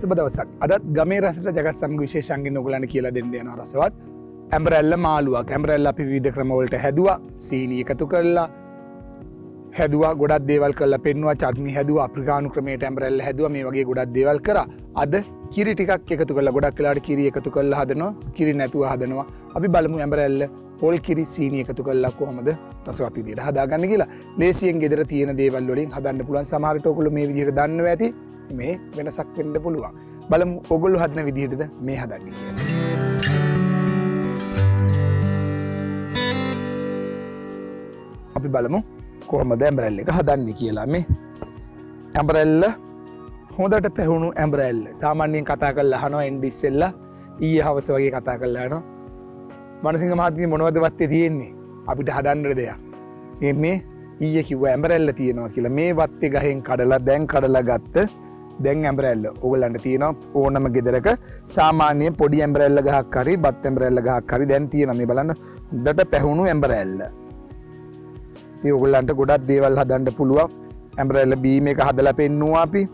සුබ දවසක්. අදත් ගමේ රසට ජගත් සමග විශේෂයෙන් ඔයගලන්ට කියලා දෙන්න යන රසවත් ඇම්බරෙල්ල මාළුවක්. ඇම්බරෙල්ල අපි විවිධ ක්‍රම වලට හැදුවා. සීනි එකතු කරලා හැදුවා. ගොඩක් දේවල් කරලා පෙන්නුවා. චට්නි හැදුවා. අප්‍රිකානු ක්‍රමයට ඇම්බරෙල්ල හැදුවා. මේ වගේ ගොඩක් දේවල් කරා. අද කිරි ටිකක් එකතු කරලා ගොඩක් වෙලාවට කිරි එකතු කරලා හදනවා. කිරි නැතුව හදනවා. අපි බලමු ඇම්බරෙල්ල පොල් කිරි සීනි එකතු කරලා කොහොමද රසවත් විදිහට හදාගන්න කියලා. ලේසියෙන් ගෙදර තියෙන දේවල් වලින් හදන්න පුළුවන්. සමහර විට ඔයගොල්ලෝ මේ විදිහට දන්නව ඇති. මේ වෙනසක් වෙන්න පුළුවන්. බලමු ඔයගොල්ලෝ හදන විදිහටද මේ හදන්නේ කියලා. අපි බලමු කොහොමද ඇම්බරෙල්ල එක හදන්නේ කියලා. මේ ඇම්බරෙල්ල හොඳට පැහුණු ඇම්බරෙල්ල. සාමාන්‍යයෙන් කතා කරලා අහනවා එන්න ඉස්සෙල්ලා ඊයේ හවස වගේ කතා කරලා අහනවා. මනසිංහ මහත්මිය මොනවද වත්තේ තියෙන්නේ? අපිට හදන්න දෙයක්. මේ ඊයේ කිව්වා ඇම්බරෙල්ල තියෙනවා කියලා. මේ වත්තේ ගහෙන් කඩලා දැන් කඩලා ගත්ත දැන් ඇම්බරෙල්ල ඕගොල්ලන්ට තියෙනවා ඕනම ගෙදරක සාමාන්‍ය පොඩි ඇම්බරෙල්ල ගහක් හරි බත් ඇම්බරෙල්ල ගහක් හරි දැන් තියෙනවා. මේ බලන්න හොඳට පැහුණු ඇම්බරෙල්ල. ඉතින් ඕගොල්ලන්ට ගොඩක් දේවල් හදන්න පුළුවන්. ඇම්බරෙල්ල බීම් එක හදලා පෙන්නුවා අපි.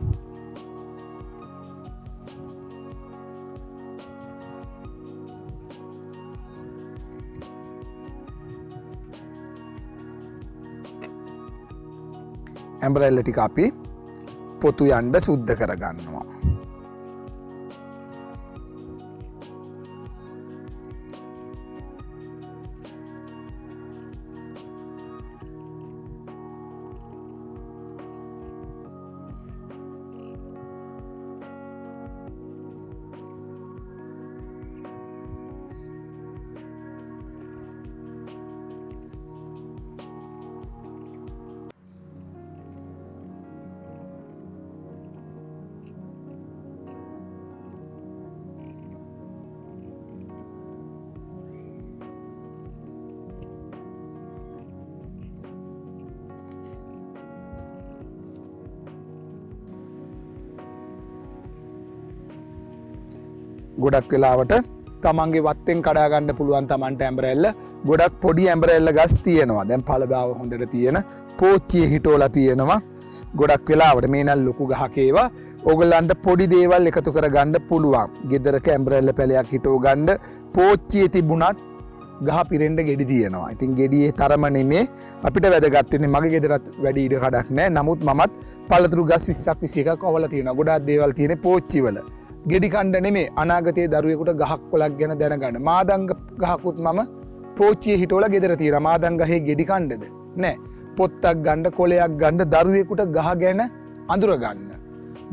ඇම්බරෙල්ල ටික අපි පොතු යන්න සුද්ධ කරගන්නවා. ගොඩක් වෙලාවට තමන්ගේ වත්තෙන් කඩා ගන්න පුළුවන් තමන්ට ඇම්බරෙල්ල. ගොඩක් පොඩි ඇම්බරෙල්ල ගස් තියෙනවා. දැන් පළදාව හොඳට තියෙන පෝච්චියේ හිටෝලා තියෙනවා. ගොඩක් වෙලාවට මේ නම් ලොකු ගහක ඒවා ඕගොල්ලන්ට පොඩි දේවල් එකතු කරගන්න පුළුවන්. ගෙදරක ඇම්බරෙල්ල පැලයක් හිටෝ ගන්න පෝච්චියේ තිබුණත් ගහ පිරෙන්න ගෙඩි තියෙනවා. ඉතින් ගෙඩියේ තරම නෙමේ අපිට වැදගත් වෙන්නේ. මගේ ගෙදරත් වැඩි ඉඩ කඩක් නැහැ. නමුත් මමත් පළතුරු ගස් 20ක් 21ක් අවලා තියෙනවා. ගොඩාක් දේවල් තියෙන්නේ පෝච්චිවල. ගෙඩි කණ්ඩ නෙමේ අනාගතයේ දරුවෙකුට ගහක් කොලක් ගැන දැනගන්න. මාදංග ගහකුත් මම පෝච්චියේ හිටවලා ගෙදර තියලා. මාදංග ගහේ ගෙඩි කණ්ඩද නෑ. පොත්තක් ගන්න කොලයක් ගන්න දරුවෙකුට ගහ ගැන අඳුර ගන්න.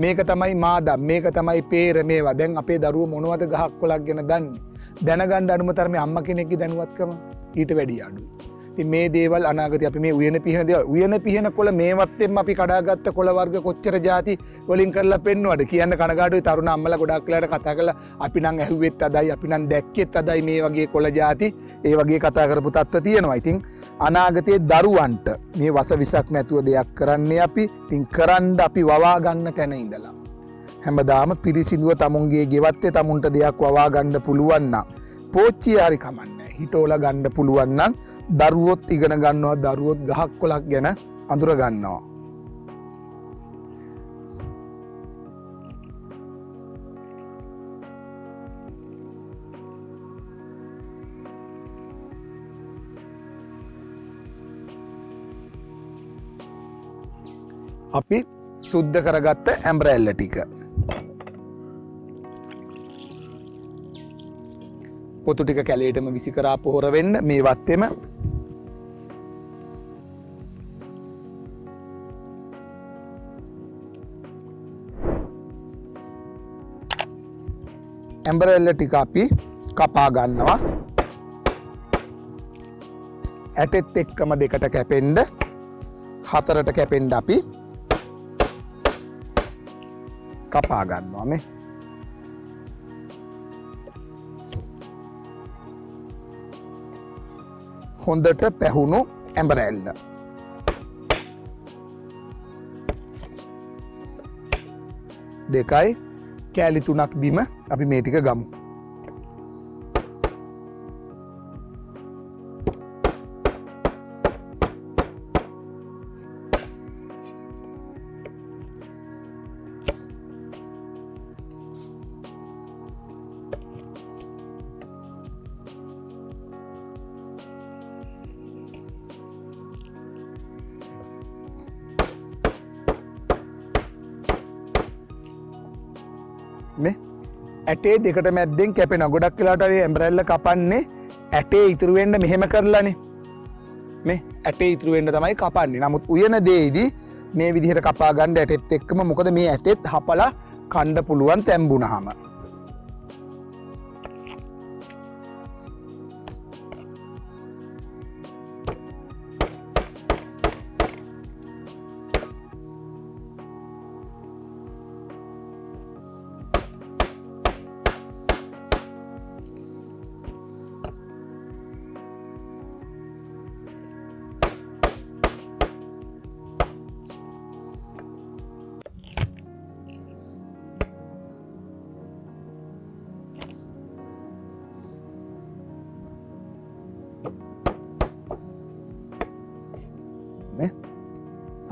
මේක තමයි මාදම්. මේක තමයි peer මේවා. දැන් අපේ දරුවෝ මොනවද ගහක් කොලක් ගැන දන්නේ? දැනගන්න අනුමතරමේ අම්මා කෙනෙක්ගේ දැනුවත්කම ඊට වැඩි අඩුයි. ඉතින් මේ දේවල් අනාගතේ අපි මේ උයන පිහන දේවල් උයන පිහන කොළ මේවත්ෙන්ම අපි කඩාගත්ත කොළ වර්ග කොච්චර ಜಾති වලින් කරලා පෙන්වුවද කියන්න කනගාටුයි. තරුණ අම්මලා ගොඩක් වෙලාට කතා කරලා අපි නම් ඇහුවෙත් අදයි අපි නම් දැක්කෙත් අදයි මේ වගේ කොළ ಜಾති ඒ වගේ කතා කරපු තත්ත්ව තියෙනවා. ඉතින් අනාගතයේ දරුවන්ට මේ වස විසක් නැතුව දෙයක් කරන්නේ අපි. ඉතින් කරන්න අපි වවා ගන්න තැන ඉඳලා හැමදාම පිරිසිදුව තමුන්ගේ ගෙවත්තේ තමුන්ට දෙයක් වවා ගන්න පුළුවන් නම් පෝච්චිය හරි කමන්නේ හිටෝලා ගන්න පුළුවන් නම් දරුවොත් ඉගෙන ගන්නවා. දරුවොත් ගහක් කොලක් ගැන අඳුර ගන්නවා. අපි සුද්ධ කරගත්ත ඇම්බරෙල්ල ටික පොතු ටික කැලේටම විසි කරා පොහොර වෙන්න මේ වත්තෙම ඇම්බරෙල්ල ටික අපි කපා ගන්නවා. ඇටෙත් එක්කම දෙකට කැපෙන්න හතරට කැපෙන්න අපි කපා ගන්නවා. මේ හොඳට පැහුණු ඇම්බරෙල්ල දෙකයි කෑලි 3ක් බිම අපි මේ ටික ගමු. මේ ඇටේ දෙකට මැද්දෙන් කැපෙනවා. ගොඩක් වෙලාවට ඇම්බරෙල්ල කපන්නේ ඇටේ ඉතුරු වෙන්න මෙහෙම කරලානේ. මේ ඇටේ ඉතුරු වෙන්න තමයි කපන්නේ. නමුත් උයන දෙයේදී මේ විදිහට කපා ගන්න ඇටෙත් එක්කම මොකද මේ ඇටෙත් හපලා කන්න පුළුවන් තැම්බුනහම.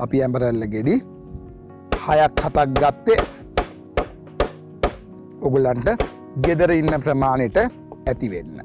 අපි ඇම්බරැල්ල ගෙඩි 6ක් 7ක් ගත්තේ ඔගොල්ලන්ට ගෙදර ඉන්න ප්‍රමාණයට ඇති වෙන්න.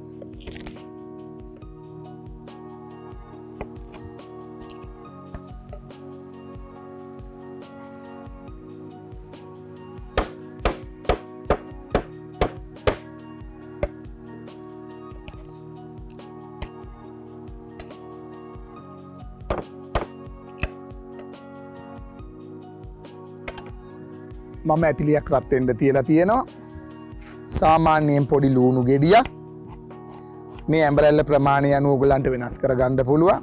මම ඇතිලියක් රත් වෙන්න තියලා තියෙනවා. සාමාන්‍යයෙන් පොඩි ලූණු ගෙඩියක්. මේ ඇම්බරැල්ල ප්‍රමාණය අනුව ඔයගලන්ට වෙනස් කරගන්න පුළුවන්.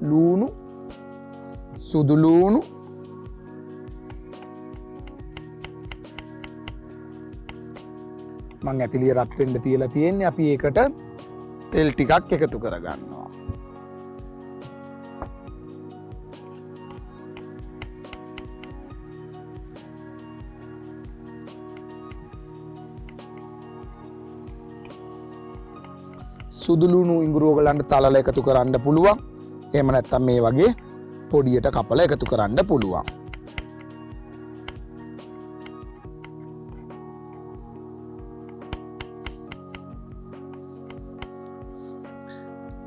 ලූණු, සුදු ලූණු, මං ඇතිලිය රත් වෙන්න තියලා තියෙන්නේ. අපි ඒකට තෙල් ටිකක් එකතු කරගන්නවා. සුදු ලූණු ඉඟුරු ඔයගලන්ට තලලා එකතු කරන්න පුළුවන්. එහෙම නැත්නම් මේ වගේ පොඩියට කපලා එකතු කරන්න පුළුවන්.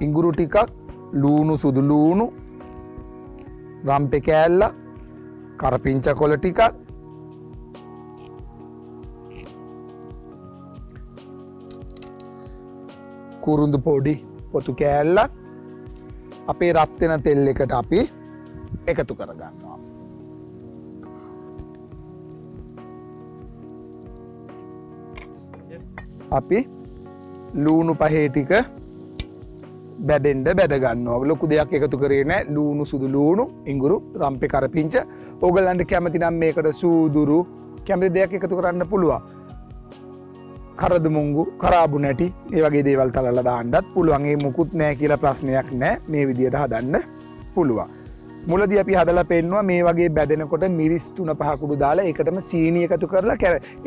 ඉඟුරු ටිකක්, ලූණු, සුදු ලූණු, රම්පෙ කෑල්ල, කරපිංචා කොළ ටිකක්, කුරුඳු පොඩි පොතු කෑල්ලක් අපේ රත් වෙන තෙල් එකට අපි එකතු කරගන්නවා. අපි ලූණු පහේ ටික බැදෙන්න බැද ගන්නවා. ලොකු දෙයක් එකතු කරේ නැහැ. ලූණු, සුදු ලූණු, ඉඟුරු, රම්පේ, කරපිංච. ඕගලන්ට කැමති නම් මේකට සූදුරු කැමති දෙයක් එකතු කරන්න පුළුවන්. කරදු මුංගු, කරාබු නැටි, මේ වගේ දේවල් තලලා දාන්නත් පුළුවන්. ඒ මුකුත් නැහැ කියලා ප්‍රශ්නයක් නැහැ. මේ විදියට හදන්න පුළුවන්. මුලදී අපි හදලා පෙන්නවා මේ වගේ බැදෙනකොට මිරිස් 3-5 කුඩු දාලා ඒකටම සීනි එකතු කරලා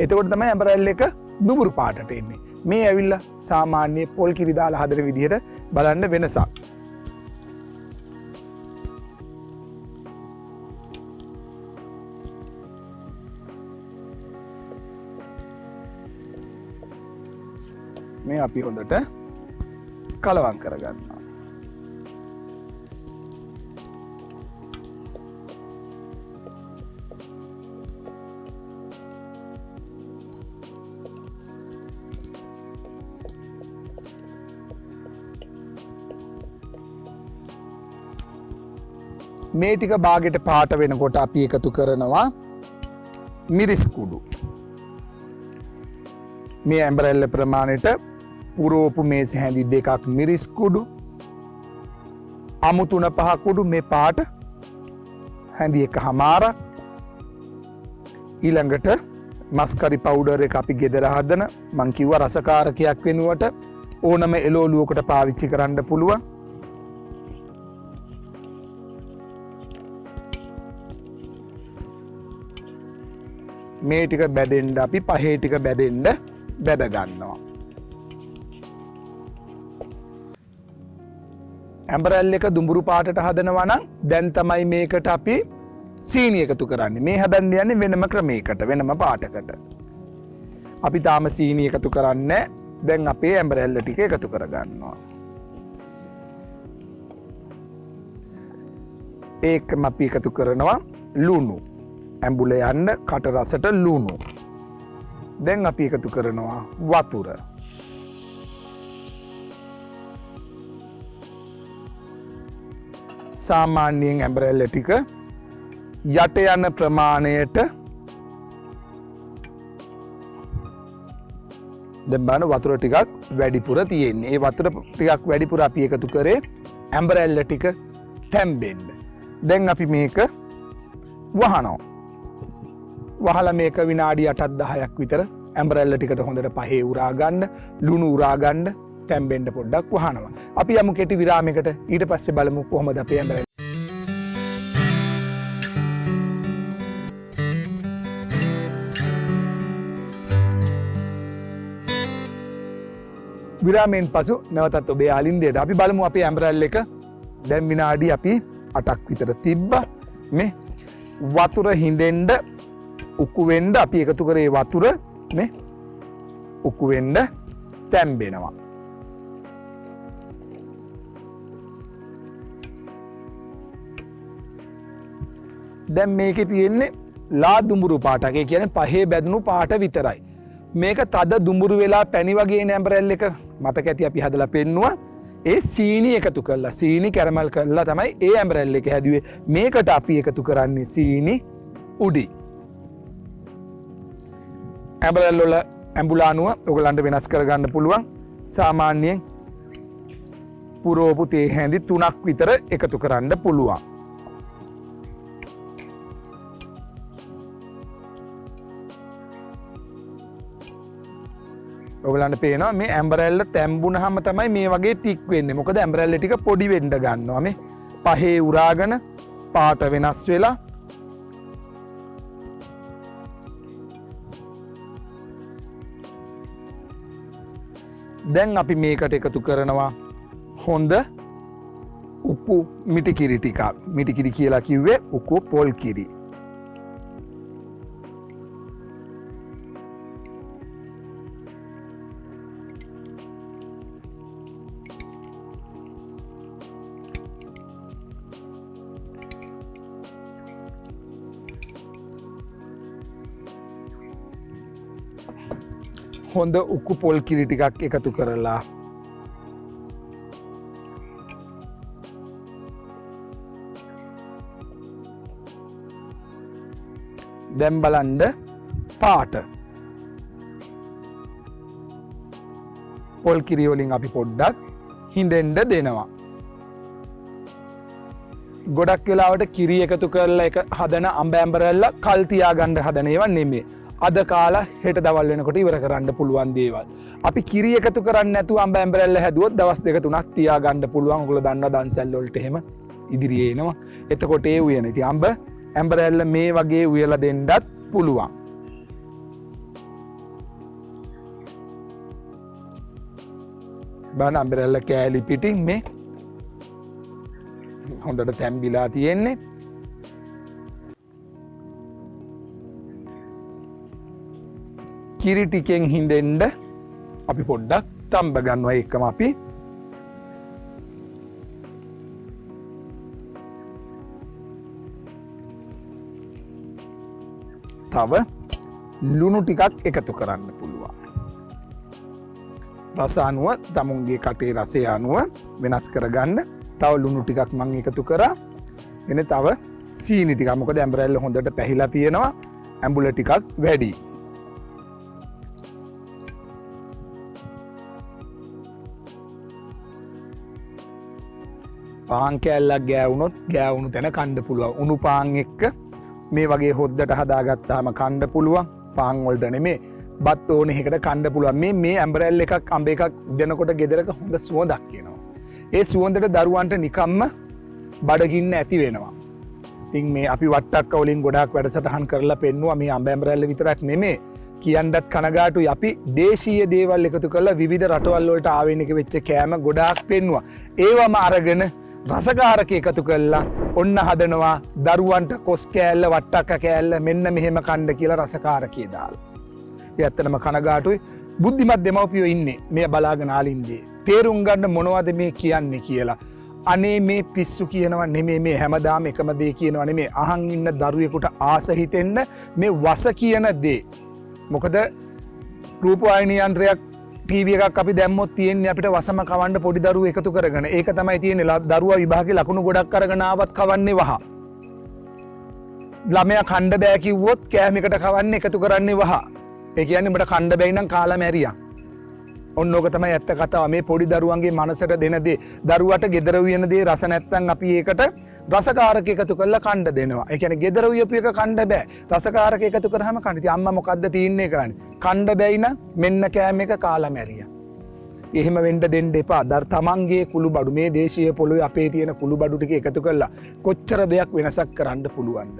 එතකොට තමයි ඇම්බරැල්ල එක දුඹුරු පාටට එන්නේ. මේ ඇවිල්ලා සාමාන්‍ය පොල් කිරි දාලා හදන විදිහට බලන්න වෙනසක්. මේ අපි හොඳට කලවම් කරගන්නවා. මේ ටික බාගෙට පාට වෙනකොට අපි එකතු කරනවා මිරිස් කුඩු. මේ ඇම්බරැල්ල ප්‍රමාණයට පුරෝපු මේස හැඳි 2ක් මිරිස් කුඩු, අමු 3-5 කුඩු මේ පාට හැඳි 1/2. ඊළඟට මස්කරි පවුඩර් එක අපි ගෙදර හදන මං කිව්වා රසකාරකයක් වෙනුවට ඕනම එළවලුවකට පාවිච්චි කරන්න පුළුවන්. මේ ටික බැදෙන්න අපි පහේ ටික බැදෙන්න බැද ගන්නවා. ඇම්බරැල්ල එක දුඹුරු පාටට හදනවා නම් දැන් තමයි මේකට අපි සීනි එකතු කරන්නේ. මේ හදන්න යන්නේ වෙනම ක්‍රමයකට, වෙනම පාටකට. අපි තාම සීනි එකතු කරන්නේ. දැන් අපේ ඇම්බරෙල්ල ටික එකතු කරගන්නවා. ඒකම අපි එකතු කරනවා ලුණු. ඇඹුල යන්න කට රසට ලුණු. දැන් අපි එකතු කරනවා වතුර. සාමාන්‍යයෙන් ඇඹරෙල්ල ටික යට යන ප්‍රමාණයට දැන් බලන්න වතුර ටිකක් වැඩිපුර තියෙන්නේ. ඒ වතුර ටිකක් වැඩිපුර අපි එකතු කරේ ඇඹරෙල්ල ටික තැම්බෙන්න. දැන් අපි මේක වහනවා. වහලා මේක විනාඩි 8-10ක් විතර ඇඹරෙල්ල ටිකට හොඳට පහේ උරා ගන්න, ලුණු උරා ගන්න, තැම්බෙන්න පොඩ්ඩක් වහනවා. අපි යමු කෙටි විරාමයකට. ඊට පස්සේ බලමු කොහොමද අපේ ඇඹරෙල්ල විරාමයෙන් පසු නැවතත් ඔබේ ආලින්දයට අපි බලමු අපේ ඇඹරෙල් එක දැන් විනාඩි අපි 8ක් විතර තිබ්බා. මේ වතුර හිඳෙන්න උක්කු වෙන්න අපි එකතු කරේ වතුර මේ උක්කු වෙන්න තැම්බෙනවා. දැන් මේකේ තියෙන්නේ ලා දුඹුරු පාටක්. ඒ කියන්නේ පහේ බැදුණු පාට විතරයි. මේක තද දුඹුරු වෙලා පැණි වගේ ඇඹරෙල් එක මතක ඇති අපි හදලා පෙන්නුවා. ඒ සීනි එකතු කරලා සීනි කැරමල් කරලා තමයි ඒ ඇඹරෙල් එක හැදුවේ. මේකට අපි එකතු කරන්නේ සීනි උඩි. ඇඹරෙල් වල ඇඹුලානුව ඔයගලන්ට වෙනස් කරගන්න පුළුවන්. සාමාන්‍යයෙන් පුරෝපු තේ හැඳි 3ක් විතර එකතු කරන්න පුළුවන්. ඔයගලන්ට පේනවා මේ ඇඹරෙල්ල තැම්බුනහම තමයි මේ වගේ තික් වෙන්නේ. මොකද ඇඹරෙල්ල ටික පොඩි වෙන්න ගන්නවා. මේ පහේ උරාගෙන පාට වෙනස් වෙලා දැන් අපි මේකට එකතු කරනවා හොඳ උකු මිටි කිරි ටිකක්. මිටි කිරි කියලා කිව්වේ උකු පොල් කිරි. හොඳ උක්කු පොල් කිරි ටිකක් එකතු කරලා දැන් බලන්න පාට පොල් කිරි වලින් අපි පොඩ්ඩක් හිඳෙන්න දෙනවා. ගොඩක් වෙලාවට කිරි එකතු කරලා එක හදන අඹ ඇඹරෙල්ල කල් තියාගන්න හදන ඒවා නෙමෙයි. අද කාලා හෙට දවල් වෙනකොට ඉවර කරන්න පුළුවන් දේවල්. අපි කිරි එකතු කරන්නේ නැතුව අඹ ඇඹරෙල්ල හැදුවොත් දවස් 2-3ක් තියාගන්න පුළුවන්. ඔයගොල්ලෝ දන්නවා දන්සැල් වලට එහෙම ඉදිරියේ එනවා. එතකොට ඒ උයන. ඉතින් අඹ ඇඹරෙල්ල මේ වගේ උයලා දෙන්නත් පුළුවන්. බලන්න ඇඹරෙල්ල කෑලි පිටින් මේ හොඳට තැම්බිලා තියෙන්නේ. කිරි ටිකෙන් හිඳෙන්න අපි පොඩ්ඩක් තම්බ ගන්නවා. ඒකම අපි තව ලුණු ටිකක් එකතු කරන්න පුළුවන්. රස අනුව තමුන්ගේ කටේ රසය අනුව වෙනස් කරගන්න. තව ලුණු ටිකක් මම එකතු කරා. එනේ තව සීනි ටිකක්. මොකද ඇඹරෙල්ල හොඳට පැහිලා තියෙනවා. ඇඹුල ටිකක් වැඩි. පාන් කෑල්ලක් ගෑවුනොත් ගෑවුණු තැන කන්න පුළුවන්. උණු පාන් එක්ක මේ වගේ හොද්දට හදාගත්තාම කන්න පුළුවන්. පාන් වලට නෙමෙයි බත් ඕනේ එකකට කන්න පුළුවන්. මේ ඇඹරෙල් එකක් අඹ එකක් දෙනකොට ගෙදරක හොඳ සුවඳක් එනවා. ඒ සුවඳට දරුවන්ට නිකම්ම බඩගින්න ඇති වෙනවා. ඉතින් මේ අපි වට්ටක්ක වලින් ගොඩාක් වැඩසටහන් කරලා පෙන්නුවා. මේ අඹ ඇඹරෙල් විතරක් නෙමෙයි කියන්නත් කනගාටුයි. අපි දේශීය දේවල් එකතු කරලා විවිධ රටවල් වලට ආවේනික වෙච්ච කෑම ගොඩාක් පෙන්නුවා. ඒවම අරගෙන රසකාරක එකතු කරලා ඔන්න හදනවා දරුවන්ට කොස් කෑල්ල වට්ටක්ක කෑල්ල මෙන්න මෙහෙම කන්න කියලා රසකාරකයේ දාලා. ඒ ඇත්තටම කනගාටුයි. බුද්ධිමත් දෙමව්පියෝ ඉන්නේ මේ බලාගෙන ආලින්දේ. තේරුම් ගන්න මොනවද මේ කියන්නේ කියලා. අනේ මේ පිස්සු කියනවා නෙමෙයි, මේ හැමදාම එකම දේ කියනවා නෙමෙයි. අහන් ඉන්න දරුවෙකුට ආස හිතෙන්න මේ වස කියන දේ. මොකද රූපවාහිනී යන්ත්‍රයක් ටීවී එකක් අපි දැම්මොත් තියෙන්නේ අපිට වසම කවන්න පොඩි දරුවෝ එකතු කරගෙන. ඒක තමයි තියෙන්නේ. දරුවා විභාගේ ලකුණු ගොඩක් අරගෙන ආවත් කවන්නේ වහ. ළමයා කණ්ඩ බෑ කිව්වොත් කෑමකට කවන්නේ එකතු කරන්නේ වහ. ඒ කියන්නේ උඹට කණ්ඩ බැයි නම් කාලා මැරියා. ඔන්න ඕක තමයි ඇත්ත කතාව. මේ පොඩි දරුවන්ගේ මනසට දෙන දේ, දරුවට gedara උයන දේ රස නැත්තම් අපි ඒකට රසකාරක එකතු කරලා කණ්ඩ දෙනවා. ඒ කියන්නේ gedara උයපු එක කණ්ඩ බෑ. රසකාරක එකතු කරාම කණ්ඩ. ඉතින් අම්මා මොකද්ද තීන්නේ කරන්නේ? කණ්ඩ බැයි නම් මෙන්න කෑම එක කාලා මැරියා. එහෙම වෙන්න දෙන්න එපා. තමන්ගේ කුළු බඩු, මේ දේශීය පොළොවේ අපේ තියෙන කුළු බඩු ටික එකතු කරලා කොච්චර දෙයක් වෙනසක් කරන්න පුළුවන්ද?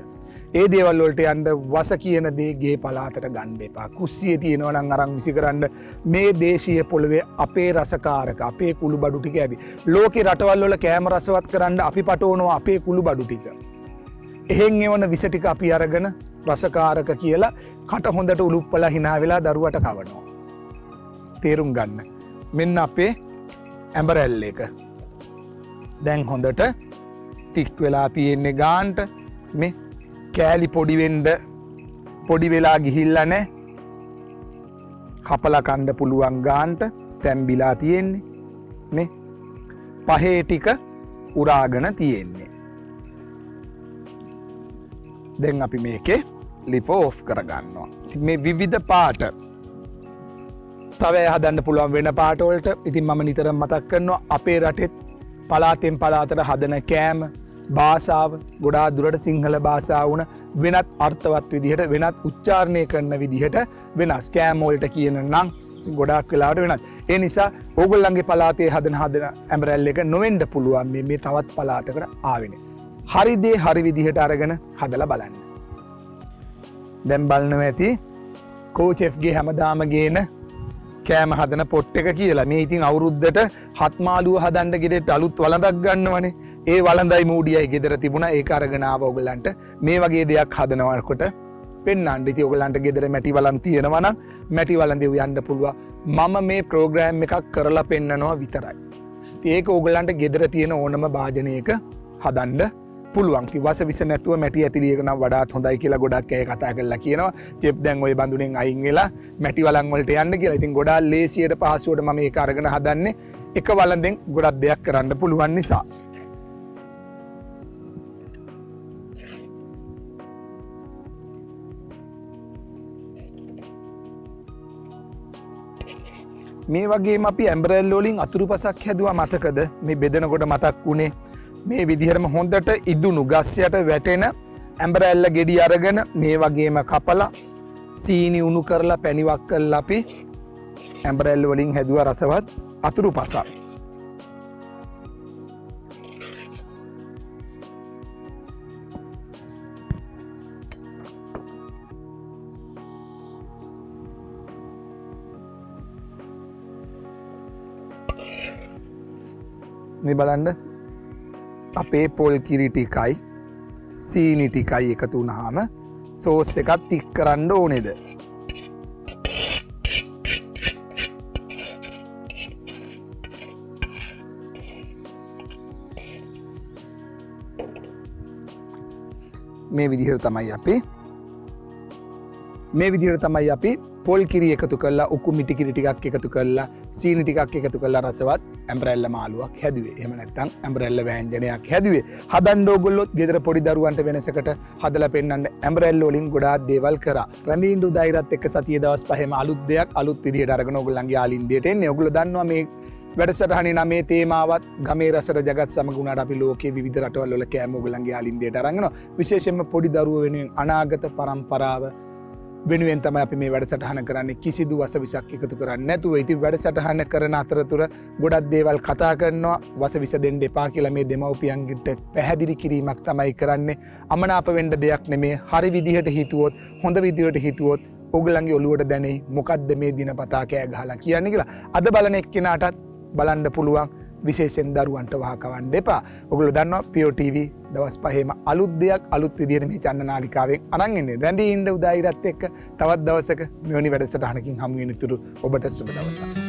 ඒ දේවල් වලට යන්න වස කියන දේ ගේ පලාතට ගන්න එපා. කුස්සියේ තියෙනවා නම් අරන් විසි කරන්න. මේ දේශීය පොළවේ අපේ රසකාරක, අපේ කුළු බඩු ටික ඇවි. ලෝකේ රටවල් වල කෑම රසවත් කරන්න අපි පටවනවා අපේ කුළු බඩු ටික. එහෙන් එවන විස ටික අපි අරගෙන රසකාරක කියලා කට හොඳට උලුප්පලා hina වෙලා දරුවට කවනවා. තේරුම් ගන්න. මෙන්න අපේ ඇඹරැල්ල එක. දැන් හොඳට තික් වෙලා තියෙන්නේ ගාන්ට. මේ කෑලි පොඩි වෙලා ගිහිල්ලා නැහැ. කපලා කන්න පුළුවන් ගාන්ට තැම්බිලා තියෙන්නේ. නේ පහේ ටික උරාගෙන තියෙන්නේ. දැන් අපි මේකේ ලිප ඕෆ් කරගන්නවා. මේ විවිධ පාට තව හදන්න පුළුවන් වෙන පාට වලට. ඉතින් මම නිතරම මතක් කරනවා අපේ රටේ පළාතෙන් පළාතට හදන කෑම භාෂාව ගොඩාක් දුරට සිංහල භාෂාව වුණ වෙනත් අර්ථවත් විදිහට, වෙනත් උච්චාරණය කරන විදිහට වෙනස්. කෑම වලට කියන නම් ගොඩාක් වෙලාවට වෙනස්. ඒ නිසා ඕගොල්ලන්ගේ පළාතේ හදන ඇඹරැල්ල එක නොවෙන්න පුළුවන් මේ තවත් පළාතකට ආවෙන්නේ. හරි දේ හරි විදිහට අරගෙන හදලා බලන්න. දැන් බලනවා ඇති කෝචෙෆ්ගේ හැමදාම ගේන කෑම හදන පොට් එක කියලා. මේ ඉතින් අවුරුද්දට 7 මාළුව හදන්න ගෙදරට අලුත් වළඳක් ගන්නවනේ. ඒ වළඳයි මූඩියයි ගෙදර තිබුණා. ඒක අරගෙන ආව ඔයගලන්ට මේ වගේ දෙයක් හදනකොට පෙන්වන්න. ඉතින් ඔයගලන්ට ගෙදර මැටි වළන් තියෙනවා නම් මැටි වළඳේ යන්න පුළුවන්. මම මේ ප්‍රෝග්‍රෑම් එකක් කරලා පෙන්නනවා විතරයි. ඉතින් ඒක ඔයගලන්ට ගෙදර තියෙන ඕනම භාජනයක හදන්න පුළුවන්. ඉතින් වස විස නැතුව මැටි ඇතිලි එක නම් වඩාත් හොඳයි කියලා ගොඩක් අය කතා කරලා කියනවා. චෙප් දැන් ওই බඳුනෙන් අයින් වෙලා මැටි වළන් වලට යන්න කියලා. ඉතින් ගොඩාක් ලේසියට පහසුවට මම ඒක අරගෙන හදන්නේ. එක වළඳෙන් ගොඩක් දෙයක් කරන්න පුළුවන් නිසා. මේ වගේම අපි ඇඹරැල්ල වලින් අතුරුපසක් හැදුවා මතකද? මේ බෙදනකොට මතක් වුණේ මේ විදිහටම හොඳට ඉදුණු ගස් යට වැටෙන ඇඹරැල්ල ගෙඩි අරගෙන මේ වගේම කපලා සීනි උණු කරලා පැණිවක් කරලා අපි ඇඹරැල්ල වලින් හැදුවා රසවත් අතුරුපසක්. මේ බලන්න අපේ පොල් කිරි ටිකයි සීනි ටිකයි එකතු වුණාම සෝස් එකක් තික් කරන්න ඕනේද? මේ විදිහට තමයි අපි පොල් කිරි එකතු කරලා උකු මිටි කිරි ටිකක් එකතු කරලා සීනි ටිකක් එකතු කරලා රසවත් ඇඹරැල්ල මාළුවක් හැදුවේ. එහෙම නැත්නම් ඇඹරැල්ල වෑංජනයක් හැදුවේ. හදන්න ඕගොල්ලොත් ගෙදර පොඩි දරුවන්ට වෙනසකට හදලා පෙන්නන්න ඇඹරැල්ල වලින් ගොඩාක් දේවල් කරා. රණීන්දු දෛරත් එක්ක සතිය දවස් 5ම අලුත් දෙයක් අලුත් විදිහට අරගෙන ඕගොල්ලන්ගේ ආලින්දයට එන්නේ. ඕගොල්ලෝ දන්නවා මේ වැඩසටහනේ නමේ තේමාවත් ගමේ රසට ජගත් සමග උනාට අපි ලෝකයේ විවිධ රටවල් වල කෑම ඕගොල්ලන්ගේ ආලින්දයට අරගෙනවා. විශේෂයෙන්ම පොඩි දරුවෝ වෙනුවෙන් අනාගත පරම්පරාව වෙනුවෙන් තමයි අපි මේ වැඩසටහන කරන්නේ. කිසිදු වසවිසක් එකතු කරන්නේ නැතුව. ඉතින් වැඩසටහන කරන අතරතුර ගොඩක් දේවල් කතා කරනවා. වසවිස දෙන්න එපා කියලා මේ දෙමව්පියන්ට පැහැදිලි කිරීමක් තමයි කරන්නේ. අමනාප වෙන්න දෙයක් නෙමේ. හරි විදිහට හිතුවොත්, හොඳ විදිහට හිතුවොත් ඕගොල්ලන්ගේ ඔළුවට දැනෙයි මොකද්ද මේ දිනපතා කෑ ගහලා කියන්නේ කියලා. අද බලන එක්කෙනාටත් බලන්න පුළුවන් විශේෂයෙන් දරුවන්ට වහකවන්න එපා. ඔගොල්ලෝ දන්නවා POTV දවස් 5ේම අලුත් දෙයක් අලුත් විදියට මේ චන්න නාලිකාවෙන් අරන් එන්නේ. රැඳී ඉන්න උදායිරත් එක්ක තවත් දවසක මෙවැනි වැඩසටහනකින් හමු වෙන තුරු ඔබට සුබ දවසක්.